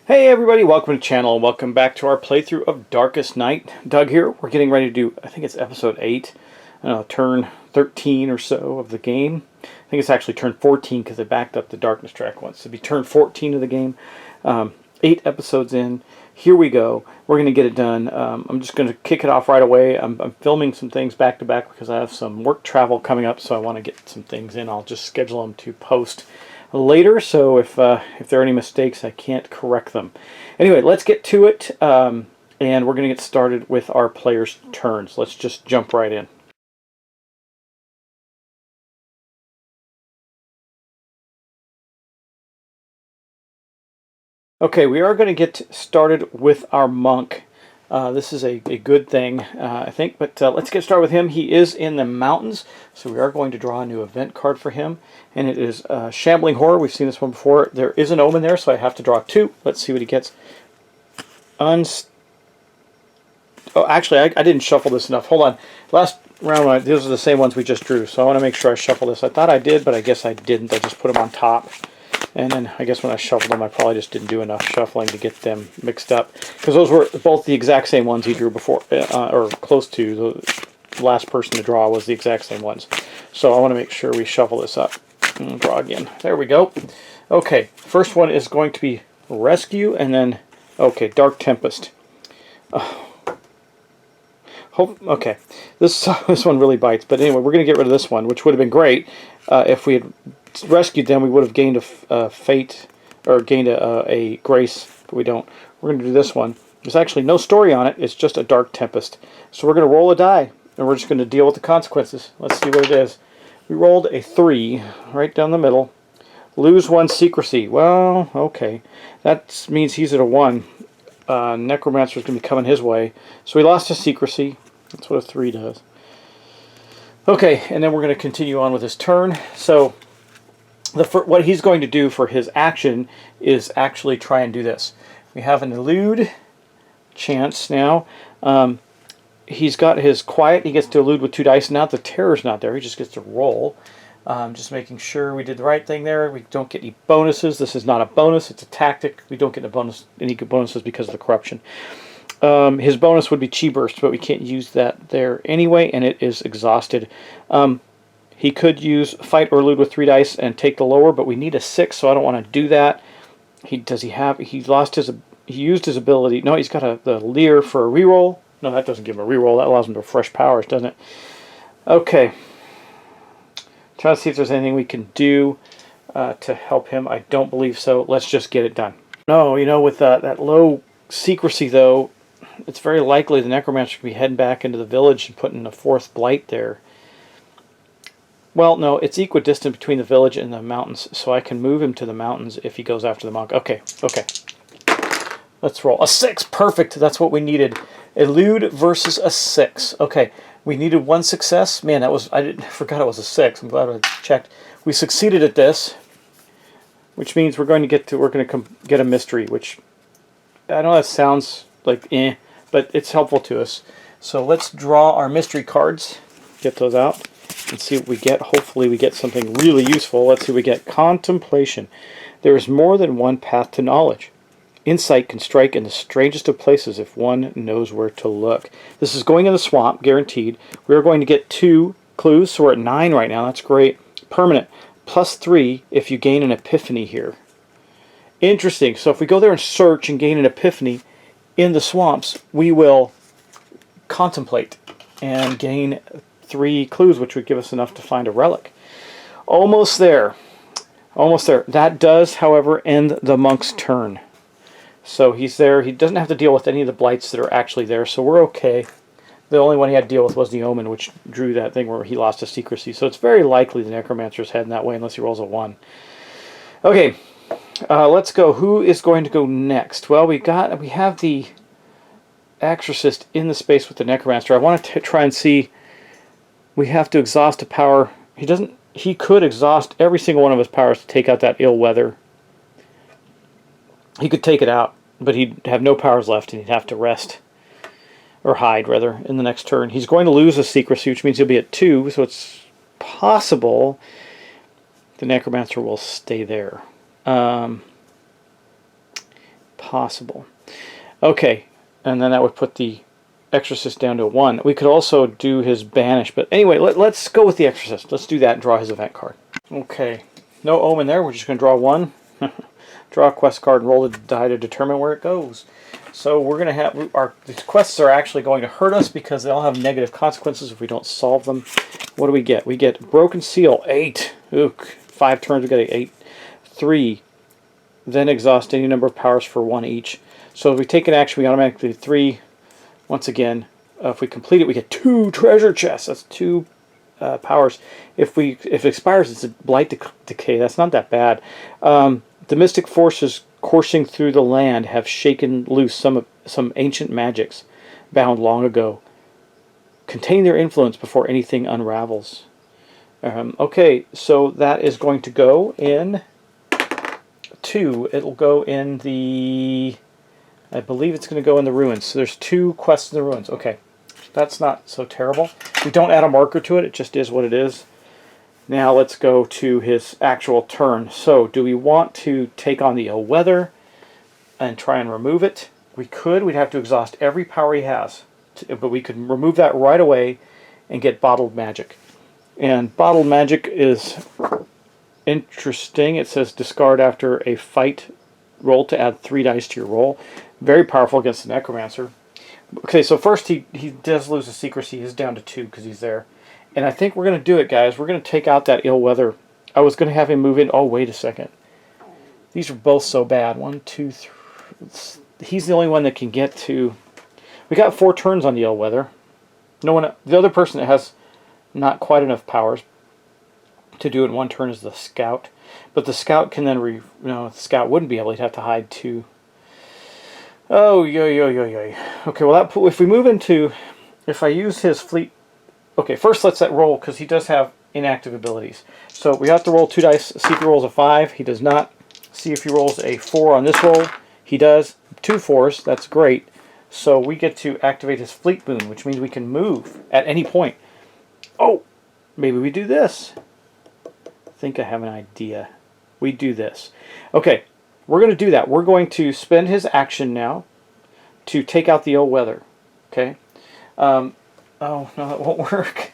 Hey everybody, welcome to the channel and welcome back to our playthrough of Darkest Night. Doug here. We're getting ready to do, I think it's episode 8, turn 13 or so of the game. I think it's actually turn 14 because I backed up the darkness track once. It'll be turn 14 of the game. 8 episodes in. Here we go. We're going to get it done. I'm just going to kick it off right away. I'm filming some things back to back because I have some work travel coming up, so I want to get some things in. I'll just schedule them to post later, so if there are any mistakes, I can't correct them. Anyway, let's get to it, and we're going to get started with our players' turns. Let's just jump right in. Okay, we are going to get started with our monk. This is a good thing, I think, but let's get started with him. He is in the mountains, so we are going to draw a new event card for him, and it is Shambling Horror. We've seen this one before. There is an omen there, so I have to draw 2. Let's see what he gets. Oh, actually, I didn't shuffle this enough. Hold on. Last round, these are the same ones we just drew, so I want to make sure I shuffle this. I thought I did, but I guess I didn't. I just put them on top. And then I guess when I shuffled them, I probably just didn't do enough shuffling to get them mixed up. Because those were both the exact same ones he drew before, or close to. The last person to draw was the exact same ones. So I want to make sure we shuffle this up. And draw again. There we go. Okay, first one is going to be Rescue, and then, okay, Dark Tempest. Okay, this one really bites. But anyway, we're going to get rid of this one, which would have been great if we had rescued them. We would have gained a fate, or gained a grace, but we don't. We're going to do this one. There's actually no story on it. It's just a Dark Tempest. So we're going to roll a die, and we're just going to deal with the consequences. Let's see what it is. We rolled a 3 right down the middle. Lose 1 secrecy. Well, okay. That means he's at a 1. Necromancer's going to be coming his way. So he lost his secrecy. That's what a 3 does. Okay, and then we're going to continue on with his turn. So what he's going to do for his action is actually try and do this. We have an elude chance now. He's got his quiet. He gets to elude with 2 dice. Now the terror's not there. He just gets to roll. Just making sure we did the right thing there. We don't get any bonuses. This is not a bonus. It's a tactic. We don't get any bonuses because of the corruption. His bonus would be Chi Burst, but we can't use that there anyway, and it is exhausted. He could use Fight or Elude with 3 dice and take the lower, but we need a 6, so I don't want to do that. He used his ability. No, he's got the Leer for a reroll. No, that doesn't give him a reroll. That allows him to fresh powers, doesn't it? Okay. Trying to see if there's anything we can do to help him. I don't believe so. Let's just get it done. No, with that low secrecy, though, it's very likely the Necromancer could be heading back into the village and putting a 4th blight there. Well, no, it's equidistant between the village and the mountains, so I can move him to the mountains if he goes after the monk. Okay. Let's roll. A 6! Perfect! That's what we needed. Elude versus a 6. Okay, we needed 1 success. Man, I forgot it was a 6. I'm glad I checked. We succeeded at this, which means we're going to get a mystery, which I know that sounds like but it's helpful to us. So let's draw our mystery cards. Get those out and see what we get. Hopefully we get something really useful. Let's see what we get. Contemplation. There is more than one path to knowledge. Insight can strike in the strangest of places if one knows where to look. This is going in the swamp, guaranteed. We're going to get 2 clues, so we're at 9 right now. That's great. Permanent. +3 if you gain an epiphany here. Interesting. So if we go there and search and gain an epiphany in the swamps, we will contemplate and gain 3 clues, which would give us enough to find a relic. Almost there. Almost there. That does, however, end the monk's turn. So he's there. He doesn't have to deal with any of the blights that are actually there, so we're okay. The only one he had to deal with was the omen, which drew that thing where he lost his secrecy. So it's very likely the Necromancer's heading that way unless he rolls a 1. Okay, let's go. Who is going to go next? Well, we have the Exorcist in the space with the Necromancer. I want to try and see. We have to exhaust a power. He could exhaust every single one of his powers to take out that ill weather. He could take it out, but he'd have no powers left, and he'd have to rest, or hide, rather, in the next turn. He's going to lose his secrecy, which means he'll be at 2, so it's possible the Necromancer will stay there. impossible. Okay, and then that would put the Exorcist down to 1. We could also do his banish, but anyway, let's go with the Exorcist. Let's do that and draw his event card. Okay, no omen there. We're just going to draw 1. Draw a quest card and roll the die to determine where it goes. So we're going to have these quests are actually going to hurt us because they all have negative consequences if we don't solve them. What do we get? We get Broken Seal, 8. Ook. 5 turns, we get 8. 3. Then exhaust any number of powers for 1 each. So if we take an action, we automatically do 3. Once again, if we complete it, we get 2 treasure chests. That's 2 powers. If it expires, it's a Blight Decay. That's not that bad. The mystic forces coursing through the land have shaken loose some ancient magics bound long ago. Contain their influence before anything unravels. Okay, so that is going to go in 2. It'll go in the... I believe it's going to go in the ruins. So there's 2 quests in the ruins. Okay, that's not so terrible. We don't add a marker to it. It just is what it is. Now let's go to his actual turn. So do we want to take on the ill weather and try and remove it? We could. We'd have to exhaust every power he has. But we could remove that right away and get Bottled Magic. And Bottled Magic is interesting. It says discard after a fight roll to add 3 dice to your roll. Very powerful against the Necromancer. Okay, so first he does lose his secrecy. He's down to 2 because he's there. And I think we're going to do it, guys. We're going to take out that ill weather. I was going to have him move in. Oh, wait a second. These are both so bad. 1, 2, 3. He's the only one that can get to... We got 4 turns on the ill weather. No one. The other person that has not quite enough powers to do it in 1 turn is the scout. But the scout can then... No, the scout wouldn't be able. He'd have to hide 2. Oh, yo. Okay, well, if we move into... If I use his fleet... Okay, first let's let roll, because he does have inactive abilities. So we have to roll 2 dice, see if he rolls a 5. He does not. See if he rolls a 4 on this roll. He does. 2 4s, that's great. So we get to activate his Fleet Boon, which means we can move at any point. Oh, maybe we do this. I think I have an idea. We do this. Okay, we're going to do that. We're going to spend his action now to take out the ill weather. Okay? Oh, no, that won't work.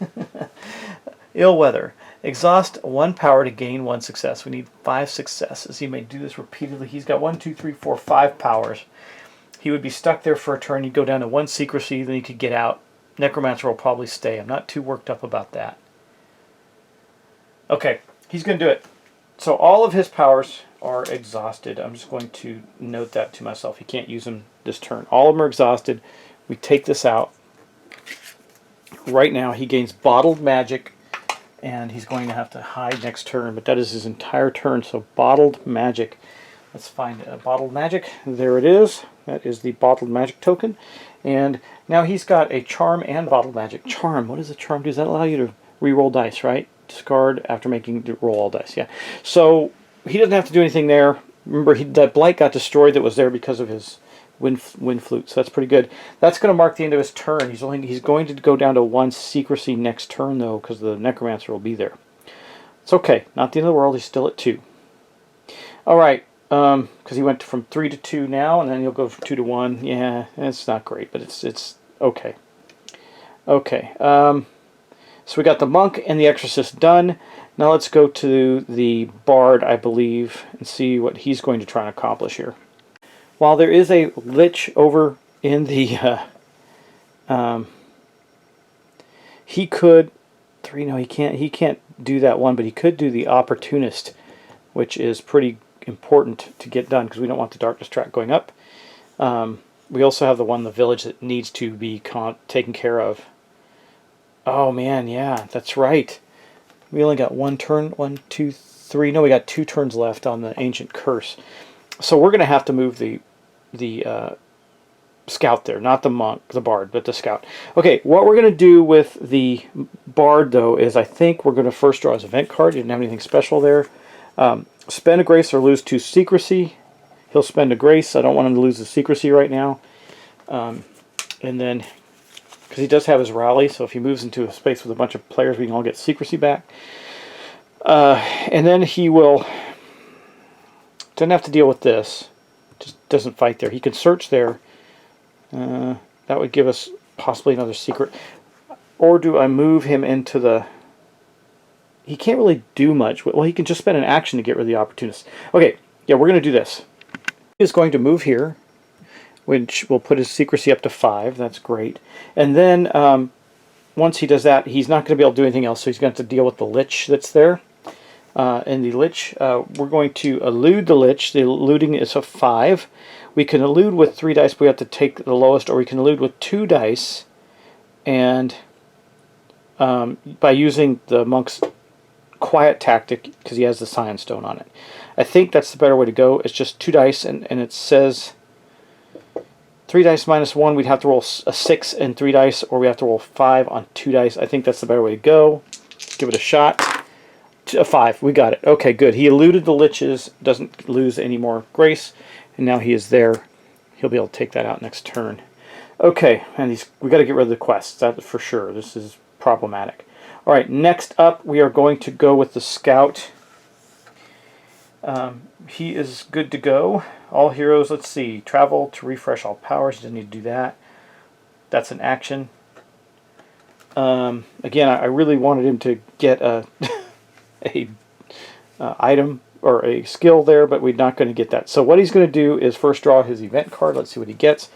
Ill weather. Exhaust 1 power to gain 1 success. We need 5 successes. He may do this repeatedly. He's got 1, 2, 3, 4, 5 powers. He would be stuck there for a turn. He'd go down to 1 secrecy, then he could get out. Necromancer will probably stay. I'm not too worked up about that. Okay, he's going to do it. So all of his powers are exhausted. I'm just going to note that to myself. He can't use them this turn. All of them are exhausted. We take this out. Right now he gains Bottled Magic, and he's going to have to hide next turn, but that is his entire turn. So Bottled Magic. Let's find Bottled Magic. There it is. That is the Bottled Magic token. And now he's got a Charm and Bottled Magic. Charm, what does the Charm do? Does that allow you to re-roll dice, right? Discard after making roll all dice, yeah. So he doesn't have to do anything there. Remember, that Blight got destroyed that was there because of his wind flute, so that's pretty good. That's going to mark the end of his turn. He's going to go down to 1 secrecy next turn, though, because the Necromancer will be there. It's okay. Not the end of the world. He's still at 2. All right, because he went from 3 to 2 now, and then he'll go from 2 to 1. Yeah, it's not great, but it's okay. Okay. So we got the Monk and the Exorcist done. Now let's go to the Bard, I believe, and see what he's going to try and accomplish here. While there is a Lich over in the... he could... 3, no, he can't do that one, but he could do the Opportunist, which is pretty important to get done, because we don't want the Darkness track going up. We also have the one in the village that needs to be taken care of. Oh man, yeah, that's right. We only got 1 turn, 1, 2, 3. No, we got 2 turns left on the Ancient Curse. So we're going to have to move the Scout there, not the Monk, the Bard, but the Scout. Okay, what we're going to do with the Bard, though, is I think we're going to first draw his event card. He didn't have anything special there. Spend a Grace or lose 2 secrecy. He'll spend a Grace. I don't want him to lose the secrecy right now. And then, because he does have his rally, so if he moves into a space with a bunch of players, we can all get secrecy back. And then he will... doesn't have to deal with this just doesn't fight there. He could search there. That would give us possibly another secret. Or do I move him into the... He can't really do much. Well, he can just spend an action to get rid of the opportunist. Okay, yeah, we're going to do this. He is going to move here, which will put his secrecy up to 5. That's great. And then once he does that, he's not going to be able to do anything else, so he's going to have to deal with the Lich that's there. And the Lich, we're going to elude the Lich. The eluding is a 5. We can elude with 3 dice, but we have to take the lowest, or we can elude with 2 dice, and by using the monk's quiet tactic, because he has the Scion Stone on it. I think that's the better way to go. It's just 2 dice, and it says 3 dice minus 1, we'd have to roll a 6 and 3 dice, or we have to roll 5 on 2 dice. I think that's the better way to go. Give it a shot. A 5, we got it. Okay, good. He eluded the Liches, doesn't lose any more grace, and now he is there. He'll be able to take that out next turn. Okay, and we got to get rid of the quests, that's for sure. This is problematic. All right, next up we are going to go with the Scout. He is good to go. All heroes, let's see, travel to refresh all powers. He doesn't need to do that. That's an action. Again, I really wanted him to get a item or a skill there, but we're not going to get that. So what he's going to do is first draw his event card. Let's see what he gets.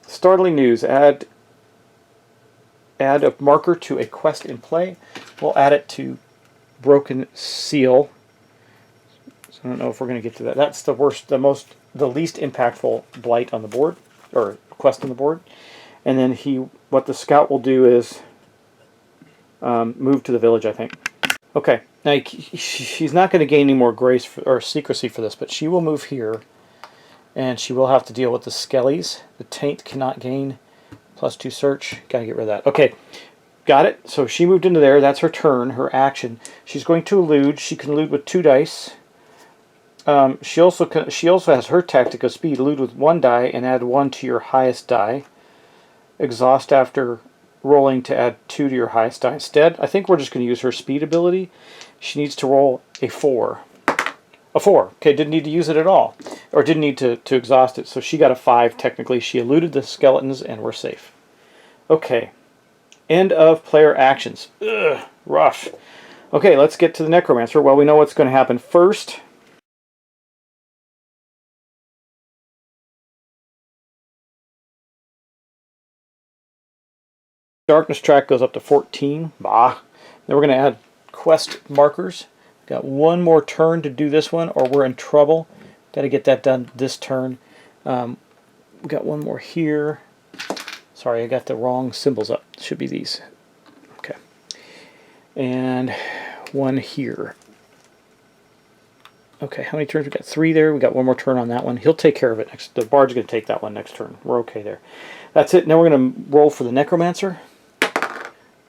Startling news. Add a marker to a quest in play. We'll add it to Broken Seal. So I don't know if we're going to get to that. That's the worst, the least impactful blight on the board, or quest on the board. And then what the Scout will do is move to the village, I think. Okay, now she's not going to gain any more grace or secrecy for this, but she will move here, and she will have to deal with the Skellies. The Taint cannot gain +2 search. Got to get rid of that. Okay, got it. So she moved into there. That's her turn, her action. She's going to elude. She can elude with 2 dice. She also has her tactic of speed. Elude with 1 die and add 1 to your highest die. Exhaust after rolling to add 2 to your highest die instead. I think we're just going to use her speed ability. She needs to roll a 4. A 4. Okay, didn't need to use it at all. Or didn't need to exhaust it. So she got a 5 technically. She eluded the skeletons and we're safe. Okay. End of player actions. Ugh, rough. Okay, let's get to the Necromancer. Well, we know what's going to happen first. Darkness track goes up to 14. Bah. Then we're going to add quest markers. Got one more turn to do this one, or we're in trouble. Got to get that done this turn. We got one more here. Sorry, I got the wrong symbols up. It should be these. Okay. And one here. Okay, how many turns? We got 3 there. We got one more turn on that one. He'll take care of it next. The Bard's going to take that one next turn. We're okay there. That's it. Now we're going to roll for the Necromancer.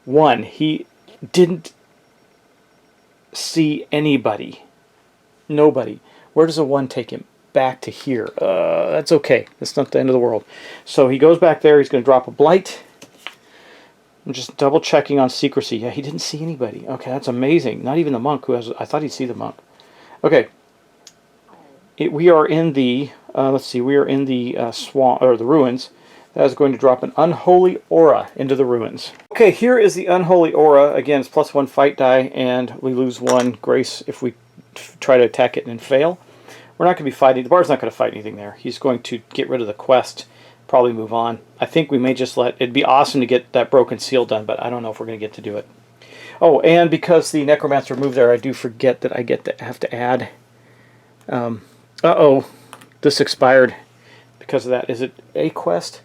1. He didn't see anybody. Nobody. Where does a 1 take him? Back to here. That's okay. That's not the end of the world. So he goes back there. He's going to drop a Blight. I'm just double checking on secrecy. Yeah, he didn't see anybody. Okay, that's amazing. Not even the monk who has... I thought he'd see the monk. Okay. We are in the... let's see. We are in the swamp, or the ruins. That is going to drop an Unholy Aura into the ruins. Okay, here is the Unholy Aura. Again, it's +1 fight die, and we lose 1 grace if we try to attack it and fail. We're not going to be fighting. The Bard's not going to fight anything there. He's going to get rid of the quest, probably move on. I think we may just let... It'd be awesome to get that Broken Seal done, but I don't know if we're going to get to do it. Oh, and because the Necromancer moved there, I do forget that I have to add... uh-oh. This expired because of that. Is it a quest?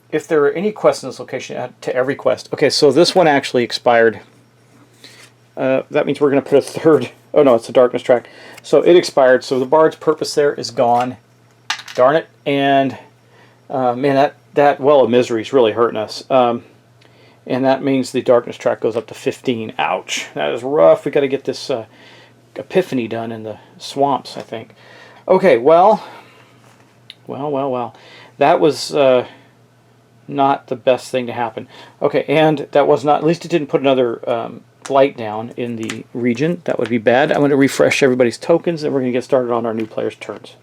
If there are any quests in this location, add to every quest. Okay, so this one actually expired. That means we're going to put a 3rd... Oh no, it's a Darkness track. So it expired, so the Bard's purpose there is gone. Darn it. And, man, that Well of Misery is really hurting us. And that means the Darkness track goes up to 15. Ouch. That is rough. we got to get this Epiphany done in the swamps, I think. Okay, well. That was not the best thing to happen. Okay, and that was not... At least it didn't put another... Blight down in the region. That would be bad. I'm going to refresh everybody's tokens and we're going to get started on our new players' turns.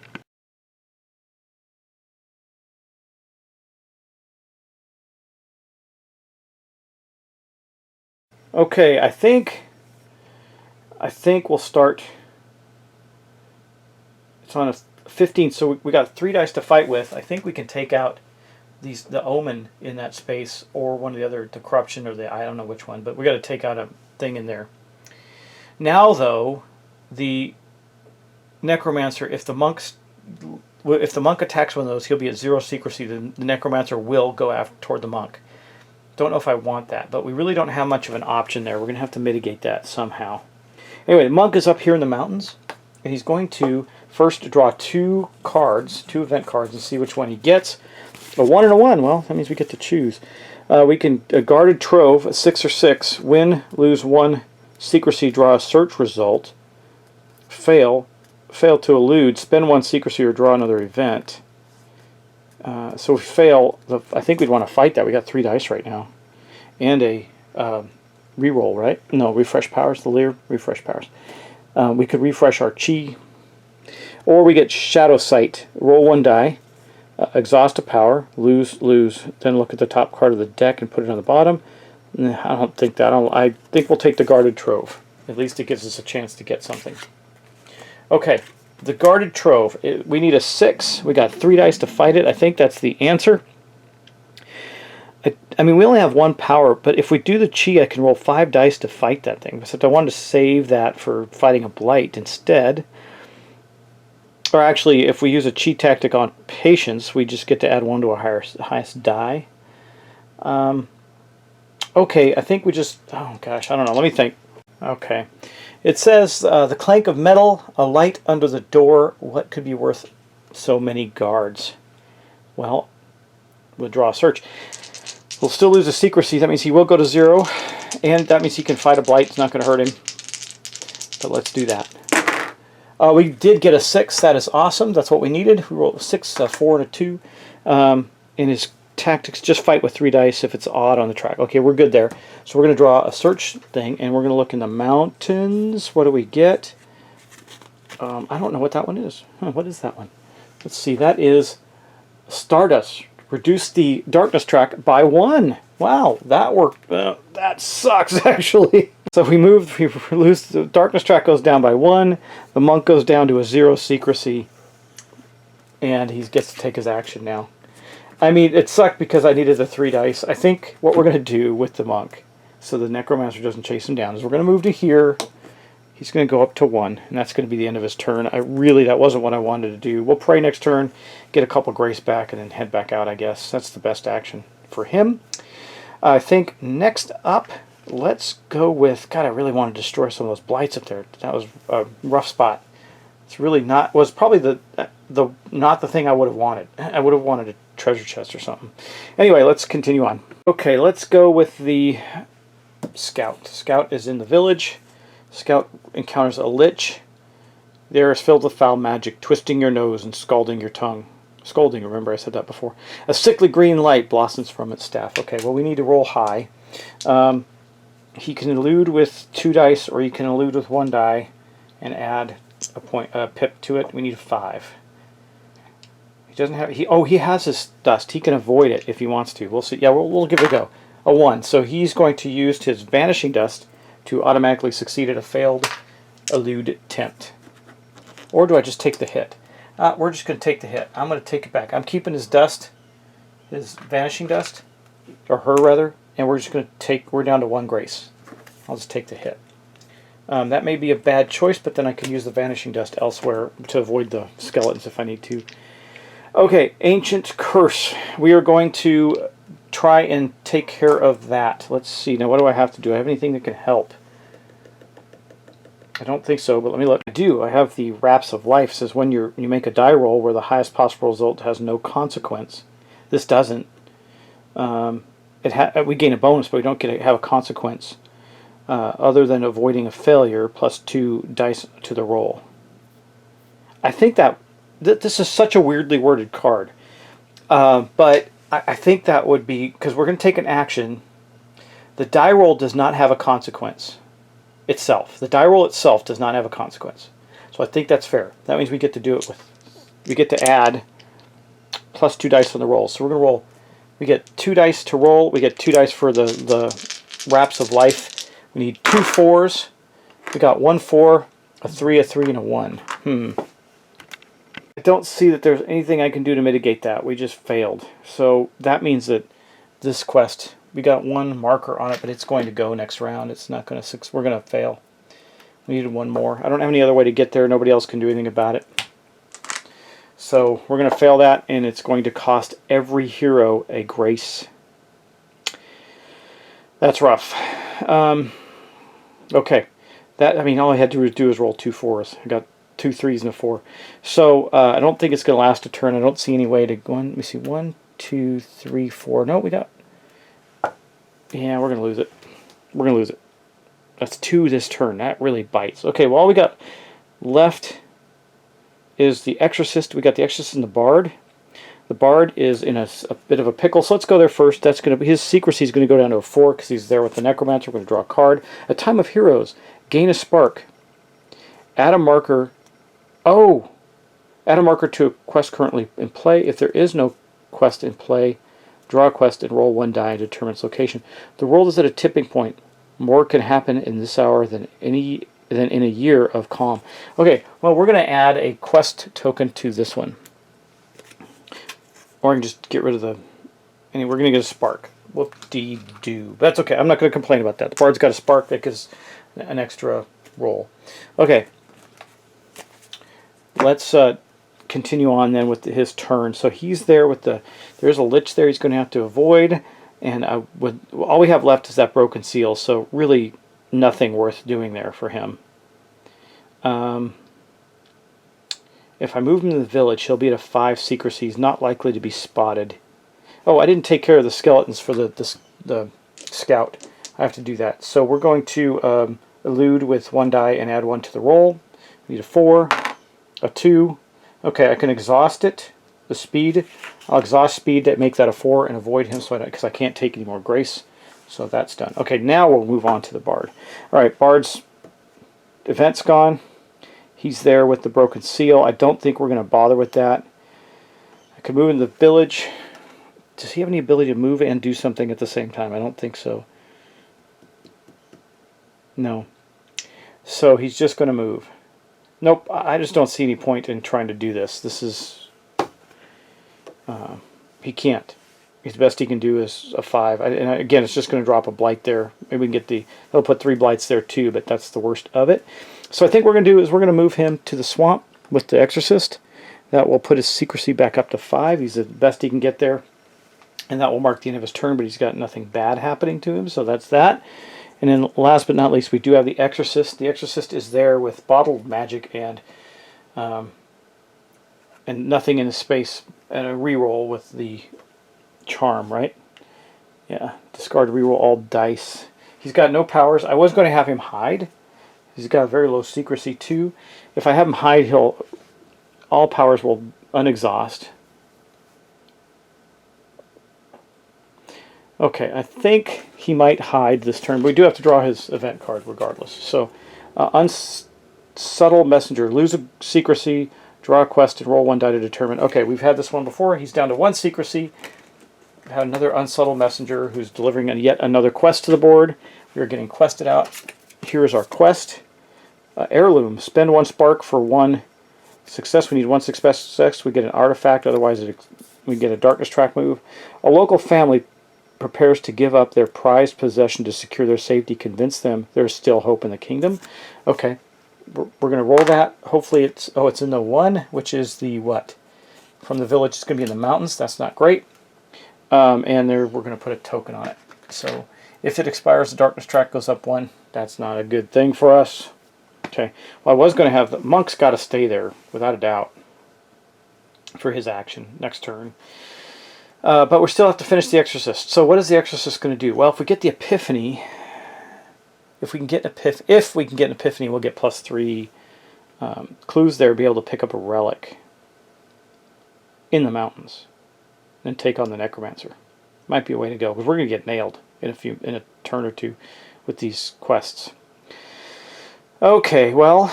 Okay, I think we'll start. It's on a 15, so we got 3 dice to fight with. I think we can take out the omen in that space, or one of the other, the corruption, or the, I don't know which one, but we got to take out a thing in there. Now though, the necromancer, if the monk attacks one of those, he'll be at 0 secrecy. The necromancer will go after toward the monk. Don't know if I want that, but we really don't have much of an option there. We're going to have to mitigate that somehow. Anyway, the monk is up here in the mountains, and he's going to first draw 2 cards, 2 event cards, and see which one he gets. A 1 and a 1, well, that means we get to choose. We can, a guarded trove, a 6 or 6, win, lose 1 secrecy, draw a search result, fail to elude, spend 1 secrecy, or draw another event. So if we fail, I think we'd want to fight that. We got 3 dice right now. And a reroll, right? No, refresh powers, the Lear, refresh powers. We could refresh our chi. Or we get Shadow Sight. Roll 1 die, exhaust a power, lose, then look at the top card of the deck and put it on the bottom. I don't think that. I think we'll take the Guarded Trove. At least it gives us a chance to get something. Okay, the Guarded Trove. We need a 6. We got 3 dice to fight it. I think that's the answer. I mean, we only have 1 power, but if we do the chi, I can roll 5 dice to fight that thing. Except I wanted to save that for fighting a blight instead. Or actually, if we use a chi tactic on patience, we just get to add 1 to our highest die. Okay, I think we just... Oh, gosh, I don't know. Let me think. Okay. It says, the clank of metal, a light under the door. What could be worth so many guards? Well, we'll draw a search. We'll still lose a secrecy. That means he will go to 0. And that means he can fight a blight. It's not going to hurt him. But let's do that. We did get a 6. That is awesome. That's what we needed. We rolled a 6, a 4, and a 2. In his tactics, just fight with 3 dice if it's odd on the track. Okay, we're good there. So we're going to draw a search thing, and we're going to look in the mountains. What do we get? I don't know what that one is. What is that one? Let's see. That is Stardust. Reduce the darkness track by 1. Wow, that worked. That sucks, actually. So we lose, the darkness track goes down by 1. The monk goes down to a 0 secrecy. And he gets to take his action now. I mean, it sucked because I needed the 3 dice. I think what we're going to do with the monk, so the necromancer doesn't chase him down, is we're going to move to here. He's going to go up to 1, and that's going to be the end of his turn. That wasn't what I wanted to do. We'll pray next turn, get a couple grace back, and then head back out, I guess. That's the best action for him. I think next up, let's go with... God, I really want to destroy some of those blights up there. That was a rough spot. It's really not... was probably not the thing I would have wanted. I would have wanted a treasure chest or something. Anyway, let's continue on. Okay, let's go with the scout. Scout is in the village. Scout encounters a lich. The air is filled with foul magic, twisting your nose and scalding your tongue. Scolding, remember I said that before. A sickly green light blossoms from its staff. Okay, well we need to roll high. He can elude with 2 dice, or you can elude with 1 die and add a pip to it. We need a 5. He doesn't have... he has his dust. He can avoid it if he wants to. We'll see. Yeah, we'll give it a go. A 1. So he's going to use his vanishing dust to automatically succeed at a failed elude attempt. Or do I just take the hit? We're just going to take the hit. I'm going to take it back. I'm keeping his dust, his vanishing dust, or her rather, and we're just going to take... We're down to 1 grace. I'll just take the hit. That may be a bad choice, but then I can use the vanishing dust elsewhere to avoid the skeletons if I need to. Okay, Ancient Curse. We are going to try and take care of that. Let's see. Now, what do I have to do? I have anything that can help? I don't think so, but let me look. I do. I have the Wraps of Life. It says when you make a die roll where the highest possible result has no consequence. This doesn't. We gain a bonus, but we don't have a consequence other than avoiding a failure plus 2 dice to the roll. I think that this is such a weirdly worded card, but I think that would be, because we're going to take an action. The die roll does not have a consequence itself. The die roll itself does not have a consequence. So I think that's fair. That means we get to do it with... We get to add plus 2 dice on the roll. So we're going to roll... We get 2 dice to roll. We get 2 dice for the Wraps of Life. We need 2 4s. We got 1 4, a 3, a 3, and a 1. I don't see that there's anything I can do to mitigate that. We just failed. So that means that this quest, we got 1 marker on it, but it's going to go next round. It's not going to, we're going to fail. We needed 1 more. I don't have any other way to get there. Nobody else can do anything about it. So we're going to fail that, and it's going to cost every hero a grace. That's rough. Okay. That, I mean, all I had to do is roll 2 4s. I got 2 3s and a 4. So I don't think it's going to last a turn. I don't see any way to go on. Let me see. 1, 2, 3, 4. No, we got... Yeah, we're going to lose it. We're going to lose it. That's 2 this turn. That really bites. Okay, well, all we got left is the Exorcist. We got the Exorcist and the Bard. The Bard is in a bit of a pickle, so let's go there first. That's going to be his secrecy is going to go down to a 4 because he's there with the Necromancer. We're going to draw a card. A Time of Heroes. Gain a spark. Add a marker. Oh! Add a marker to a quest currently in play. If there is no quest in play, draw a quest and roll 1 die and determine its location. The world is at a tipping point. More can happen in this hour than in a year of calm. Okay, well, we're going to add a quest token to this one. Or I can just get rid of the... Anyway, we're going to get a spark. Whoop-dee-doo. That's okay. I'm not going to complain about that. The Bard's got a spark that gives an extra roll. Okay. Let's continue on then with his turn. So he's there with the... There's a Lich there he's going to have to avoid. And all we have left is that Broken Seal. So really nothing worth doing there for him. If I move him to the village, he'll be at a 5 secrecy. He's not likely to be spotted. Oh, I didn't take care of the skeletons for the scout. I have to do that. So we're going to elude with 1 die and add 1 to the roll. We need a 4, a 2. Okay, I can exhaust it. The speed. I'll exhaust speed to make that a 4 and avoid him because I can't take any more grace. So that's done. Okay, now we'll move on to the Bard. Alright, Bard's event's gone. He's there with the Broken Seal. I don't think we're going to bother with that. I can move in the village. Does he have any ability to move and do something at the same time? I don't think so. No. So he's just going to move. Nope, I just don't see any point in trying to do this. This is... he can't. The best he can do is a 5. And again, it's just going to drop a blight there. Maybe we can get the... They'll put 3 blights there too, but that's the worst of it. So I think what we're going to do is we're going to move him to the swamp with the Exorcist. That will put his secrecy back up to 5. He's the best he can get there. And that will mark the end of his turn, but he's got nothing bad happening to him, so that's that. And then last but not least, we do have the Exorcist. The Exorcist is there with bottled magic and nothing in his space, and a reroll with the charm, right? Yeah, discard, reroll all dice. He's got no powers. I was going to have him hide. He's got a very low secrecy too. If I have him hide, all powers will unexhaust. Okay, I think he might hide this turn, but we do have to draw his event card regardless. So, Unsubtle Messenger. Lose a secrecy, draw a quest, and roll 1 die to determine. Okay, we've had this one before. He's down to 1 secrecy. We have another Unsubtle Messenger who's delivering yet another quest to the board. We are getting quested out. Here's our quest. Heirloom. Spend 1 spark for 1 success. We need 1 success. We get an artifact. Otherwise, we get a Darkness Track move. A local family prepares to give up their prized possession to secure their safety. Convince them there's still hope in the kingdom. Okay. We're going to roll that. Hopefully it's in the 1, which is the what? From the village, it's going to be in the mountains. That's not great. And we're going to put a token on it. So if it expires, the Darkness Track goes up 1. That's not a good thing for us. Okay. Well, I was going to have the Monk's got to stay there, without a doubt, for his action next turn. But we still have to finish the Exorcist. So what is the Exorcist going to do? Well, if we get the Epiphany, if we can get an Epiphany, we'll get +3 clues there, be able to pick up a relic in the mountains, and take on the Necromancer. Might be a way to go, because we're going to get nailed in a turn or two with these quests. Okay, well,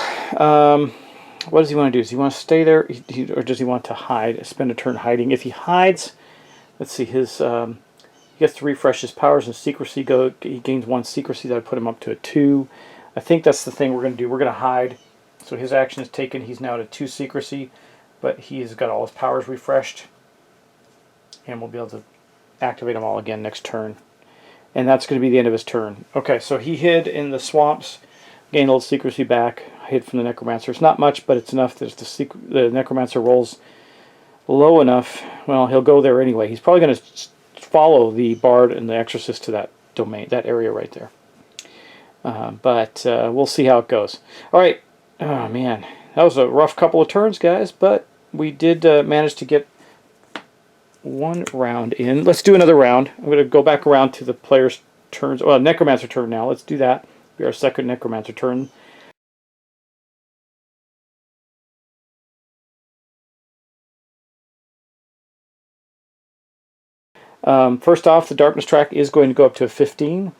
what does he want to do? Does he want to stay there, or does he want to hide? Spend a turn hiding. If he hides, let's see, he gets to refresh his powers and secrecy. He gains 1 secrecy. That would put him up to a 2. I think that's the thing we're going to do. We're going to hide. So his action is taken. He's now at a 2 secrecy, but he's got all his powers refreshed. And we'll be able to activate them all again next turn. And that's going to be the end of his turn. Okay, so he hid in the swamps, gained a little secrecy back, hid from the Necromancer. It's not much, but it's enough that if the Necromancer rolls low enough, well, he'll go there anyway. He's probably going to follow the Bard and the Exorcist to that domain, that area right there. But we'll see how it goes. All right. Oh, man. That was a rough couple of turns, guys, but we did manage to get 1 round in. Let's do another round. I'm going to go back around to the player's turns. Well, Necromancer turn now. Let's do that. Be our second Necromancer turn. First off, the darkness track is going to go up to a 15. It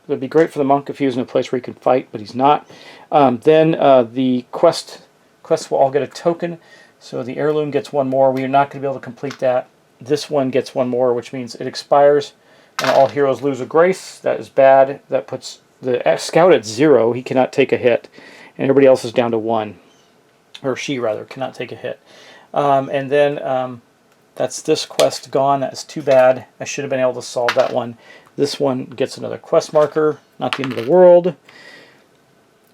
would be great for the monk if he was in a place where he can fight, but he's not. Then the quests will all get a token. So the heirloom gets 1 more. We are not going to be able to complete that. This one gets 1 more, which means it expires, and all heroes lose a grace. That is bad. That puts the scout at 0. He cannot take a hit, and everybody else is down to 1. Or she, rather, cannot take a hit. And then that's this quest gone. That's too bad. I should have been able to solve that one. This one gets another quest marker. Not the end of the world.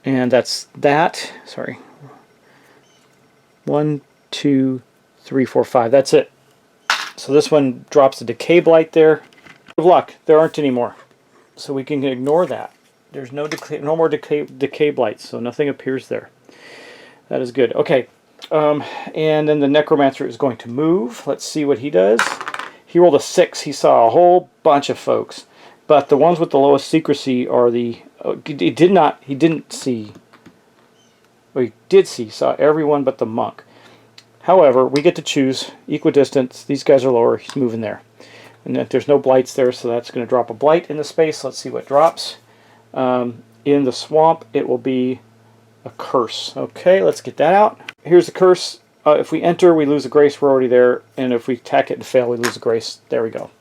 And that's that. Sorry. 1, 2, 3, 4, 5. That's it. So this one drops a decay blight there. Good luck. There aren't any more. So we can ignore that. There's no more decay blights, so nothing appears there. That is good. Okay. And then the Necromancer is going to move. Let's see what he does. He rolled a 6. He saw a whole bunch of folks. But the ones with the lowest secrecy are the... he didn't see... Well, he did see. He saw everyone but the monk. However, we get to choose equidistance. These guys are lower. He's moving there. And there's no blights there, so that's going to drop a blight in the space. Let's see what drops. In the swamp, it will be a curse. Okay, let's get that out. Here's the curse. If we enter, we lose a grace. We're already there. And if we attack it and fail, we lose a grace. There we go.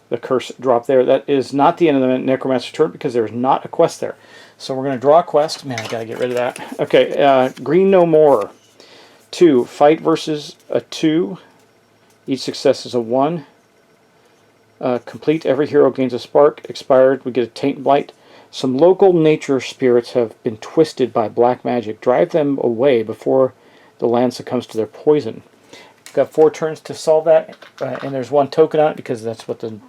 The curse dropped there. That is not the end of the Necromancer turn because there's not a quest there. So we're going to draw a quest. Man, I got to get rid of that. Okay, green no more. 2, fight versus a 2. Each success is a 1. Complete, every hero gains a spark. Expired, we get a taint blight. Some local nature spirits have been twisted by black magic. Drive them away before the land succumbs to their poison. We've got 4 turns to solve that, and there's 1 token on it because that's what the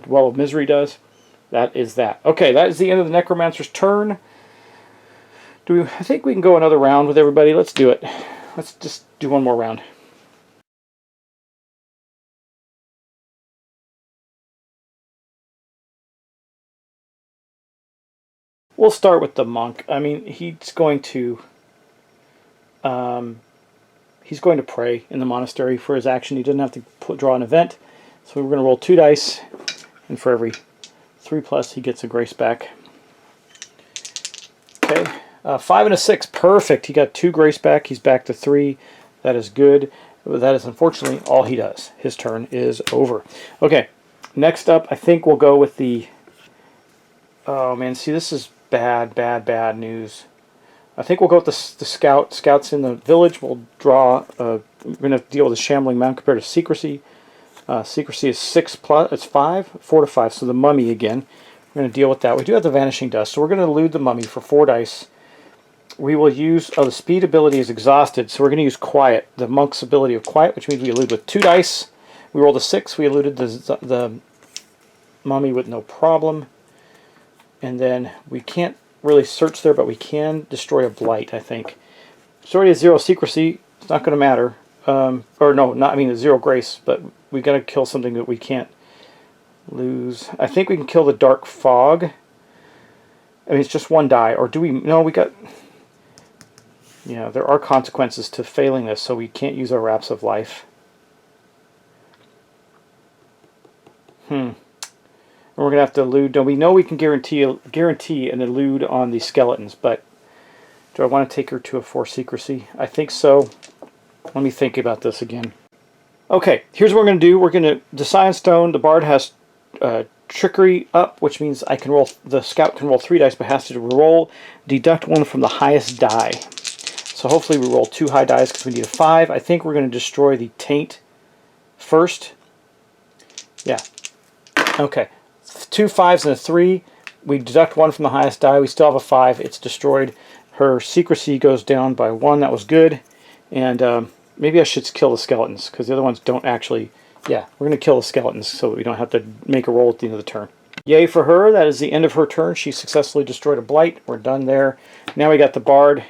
Well of Misery does. That is that. Okay, that is the end of the Necromancer's turn. I think we can go another round with everybody. Let's do it. Let's just do 1 more round. We'll start with the monk. I mean, he's going to pray in the monastery for his action. He doesn't have to draw an event. So we're going to roll 2 dice, and for every 3+, he gets a grace back. Okay, 5 and a 6, perfect. He got 2 grace back. He's back to 3. That is good. That is unfortunately all he does. His turn is over. Okay, next up, I think we'll go with the... Oh man, see, this is bad news. I think we'll go with the scout. Scouts in the village. We'll draw... we're going to deal with a shambling mound compared to secrecy. Secrecy is 6+. It's 5, 4 to 5. So the mummy again. We're going to deal with that. We do have the vanishing dust, so we're going to elude the mummy for 4 dice. We will use... Oh, the speed ability is exhausted, so we're going to use quiet. The monk's ability of quiet, which means we elude with 2 dice. We rolled a 6. We eluded the mummy with no problem. And then we can't really search there, but we can destroy a blight, I think. It's already a 0 secrecy. It's not going to matter. Or no, not, I mean, a 0 grace, but we got to kill something that we can't lose. I think we can kill the dark fog. I mean, it's just 1 die. Or do we... No, we got... Yeah, there are consequences to failing this, so we can't use our Wraps of Life. And we're going to have to elude... No, we know we can guarantee an elude on the skeletons, but do I want to take her to a 4 secrecy? I think so. Let me think about this again. Okay, here's what we're going to do. We're going to... The Science Stone, the Bard has trickery up, which means I can roll, the scout can roll 3 dice, but has to roll, deduct 1 from the highest die. So hopefully we roll 2 high dice because we need a 5. I think we're going to destroy the taint first. Yeah. Okay. 2 5s and a 3. We deduct 1 from the highest die. We still have a 5. It's destroyed. Her secrecy goes down by 1. That was good. And maybe I should kill the skeletons because the other ones don't actually... Yeah, we're going to kill the skeletons so that we don't have to make a roll at the end of the turn. Yay for her. That is the end of her turn. She successfully destroyed a blight. We're done there. Now we got the bard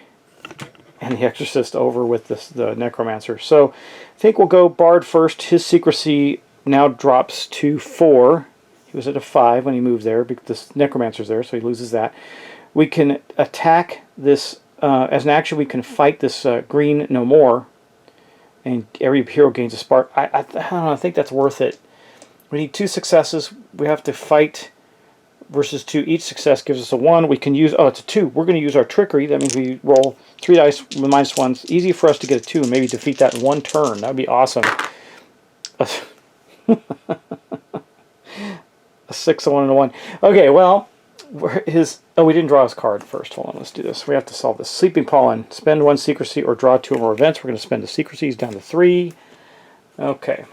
and the exorcist over with the necromancer. So I think we'll go bard first. His secrecy now drops to 4. He was at a 5 when he moved there because the necromancer's there, so he loses that. We can attack this, as an action we can fight this green no more. And every hero gains a spark. I don't know, I think that's worth it. We need 2 successes. We have to fight versus 2. Each success gives us a 1. We can use... Oh, it's a 2. We're going to use our trickery. That means we roll 3 dice with -1s. Easy for us to get a 2 and maybe defeat that in 1 turn. That would be awesome. A 6, a 1, and a 1. Okay, well... Oh, we didn't draw his card first. Hold on, let's do this. We have to solve this. Sleeping Pollen. Spend 1 secrecy or draw 2 or more events. We're going to spend the secrecies down to 3. Okay.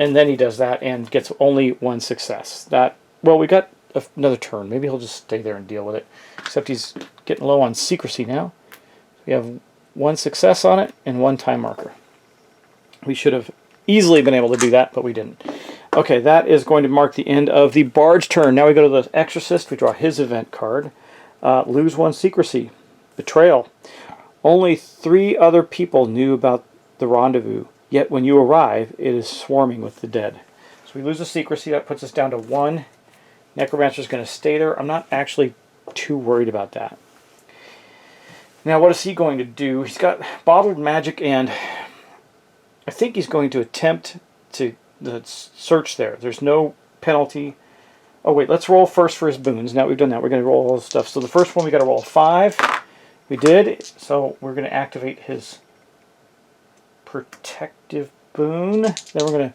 And then he does that and gets only 1 success. Well, we got another turn. Maybe he'll just stay there and deal with it. Except he's getting low on secrecy now. We have 1 success on it and 1 time marker. We should have easily been able to do that, but we didn't. Okay, that is going to mark the end of the bard's turn. Now we go to the exorcist. We draw his event card. Lose 1 secrecy. Betrayal. Only 3 other people knew about the rendezvous. Yet when you arrive, it is swarming with the dead. So we lose a secrecy. That puts us down to 1. Necromancer's going to stay there. I'm not actually too worried about that. Now what is he going to do? He's got bottled magic, and I think he's going to attempt to search there. There's no penalty. Oh wait, let's roll first for his boons. Now we've done that, we're going to roll all this stuff. So the first one we got to roll 5. We did. So we're going to activate his protective boon. Then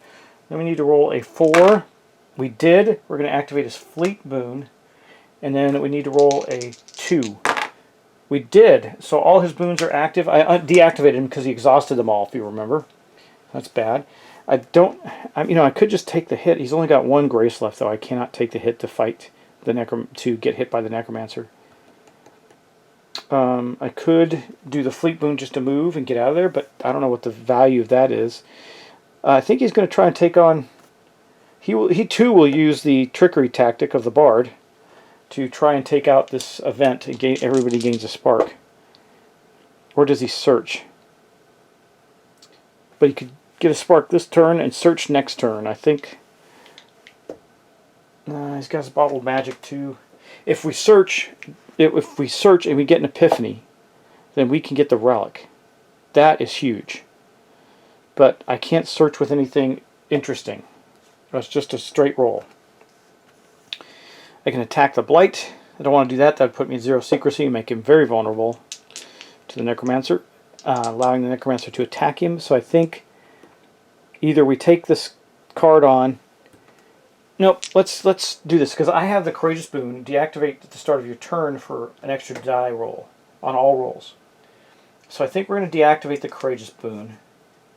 we need to roll a 4. We did. We're going to activate his fleet boon, and then we need to roll a 2. We did. So all his boons are active. I deactivated him because he exhausted them all, if you remember. That's bad. I could just take the hit. He's only got 1 grace left, though. I cannot take the hit to fight to get hit by the necromancer. I could do the fleet boon just to move and get out of there, but I don't know what the value of that is. I think he's going to try and take on... He too will use the trickery tactic of the bard to try and take out this event and everybody gains a spark. Or does he search? But he could get a spark this turn and search next turn. I think he's got his bottled magic too. If we search and we get an epiphany, then we can get the relic. That is huge. But I can't search with anything interesting. That's just a straight roll. I can attack the blight. I don't want to do that. That would put me at 0 secrecy and make him very vulnerable to the necromancer, allowing the necromancer to attack him. So I think either we take this card on. Nope, let's do this, because I have the Courageous Boon. Deactivate at the start of your turn for an extra die roll on all rolls. So I think we're going to deactivate the Courageous Boon.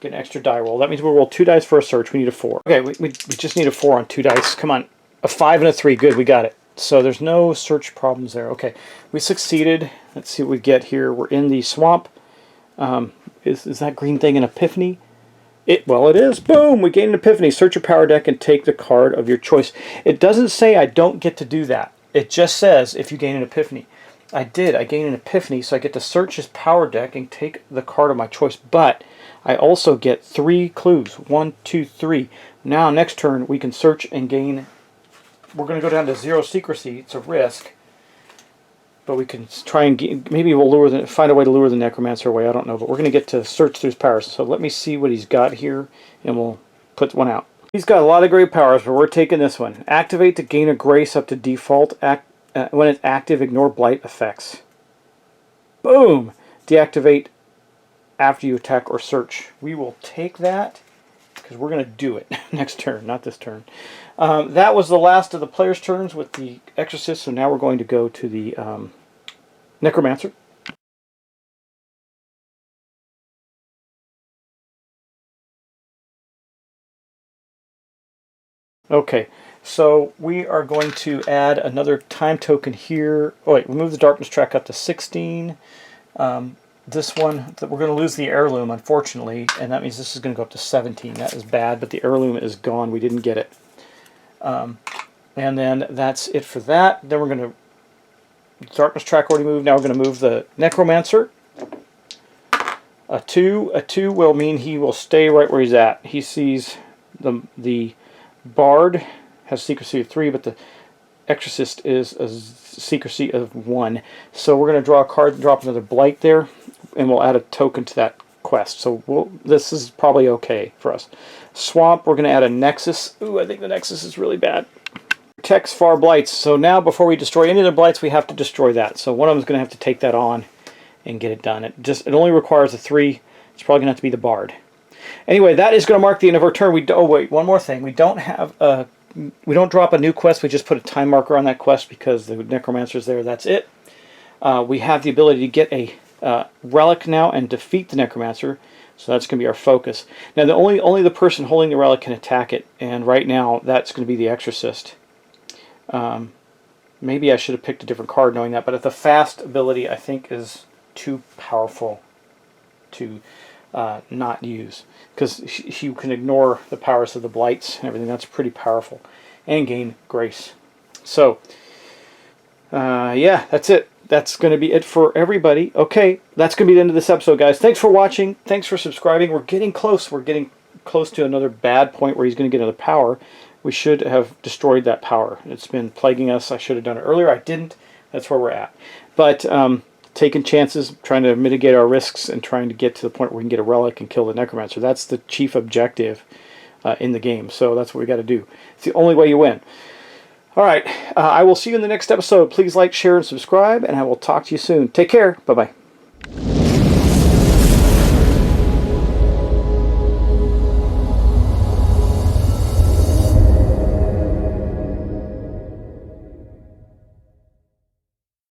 Get an extra die roll. That means we'll roll 2 dice for a search. We need a 4. Okay, we just need a 4 on 2 dice. Come on. A 5 and a 3. Good, we got it. So there's no search problems there. Okay, we succeeded. Let's see what we get here. We're in the swamp. Is that green thing an epiphany? Well, it is. Boom! We gain an epiphany. Search your power deck and take the card of your choice. It doesn't say I don't get to do that. It just says if you gain an epiphany. I did. I gained an epiphany, so I get to search his power deck and take the card of my choice. But I also get 3 clues. 1, 2, 3. Now, next turn, we can search and gain... We're going to go down to 0 secrecy. It's a risk. But we can try and maybe we'll find a way to lure the necromancer away. I don't know, but we're going to get to search through his powers. So let me see what he's got here, and we'll put one out. He's got a lot of great powers, but we're taking this one. Activate to gain a grace up to default. When it's active, ignore blight effects. Boom! Deactivate after you attack or search. We will take that because we're going to do it next turn, not this turn. That was the last of the players' turns with the Exorcist, so now we're going to go to the Necromancer. Okay, so we are going to add another time token here. Oh wait, we move the darkness track up to 16. This one, we're going to lose the heirloom, unfortunately, and that means this is going to go up to 17. That is bad, but the heirloom is gone. We didn't get it. And then that's it for that. Then we're going to... Darkness track already moved. Now we're going to move the Necromancer. A 2 will mean he will stay right where he's at. He sees the Bard has secrecy of 3, but the Exorcist is a secrecy of 1. So we're going to draw a card and drop another Blight there, and we'll add a token to that quest. So this is probably okay for us. Swamp, we're going to add a Nexus. Ooh, I think the Nexus is really bad. Protects far Blights. So now before we destroy any of the Blights, we have to destroy that. So one of them is going to have to take that on and get it done. It only requires a 3. It's probably going to have to be the Bard. Anyway, that is going to mark the end of our turn. Oh wait, one more thing. We don't drop a new quest. We just put a time marker on that quest because the Necromancer's there. That's it. We have the ability to get a relic now and defeat the Necromancer. So that's going to be our focus. Now, only the person holding the relic can attack it, and right now that's going to be the Exorcist. Maybe I should have picked a different card knowing that, but the fast ability I think is too powerful to not use, because she can ignore the powers of the Blights and everything. That's pretty powerful, and gain grace. So yeah, that's it. That's going to be it for everybody. Okay, that's going to be the end of this episode, guys. Thanks for watching. Thanks for subscribing. We're getting close. We're getting close to another bad point where he's going to get another power. We should have destroyed that power. It's been plaguing us. I should have done it earlier. I didn't. That's where we're at. But taking chances, trying to mitigate our risks, and trying to get to the point where we can get a relic and kill the Necromancer. That's the chief objective in the game. So that's what we got to do. It's the only way you win. All right. I will see you in the next episode. Please like, share, and subscribe, and I will talk to you soon. Take care. Bye-bye.